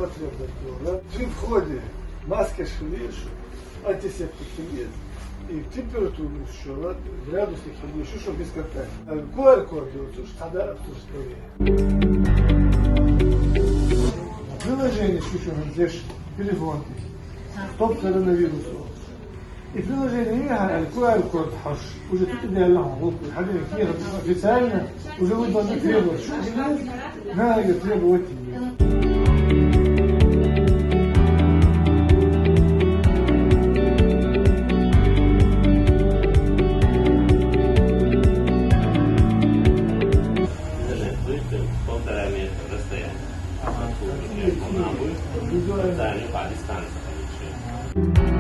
потребность была. При входе маски швидше, антисептики нет. И температуру еще, градусник еще, чтобы без контакта. QR-код, тогда обслуживание. Приложение, что здесь телефон, стоп коронавирусу. И приложение QR-код, уже тут идеально, официально, уже вы должны требовать, что надо требовать. Специально по дистанции.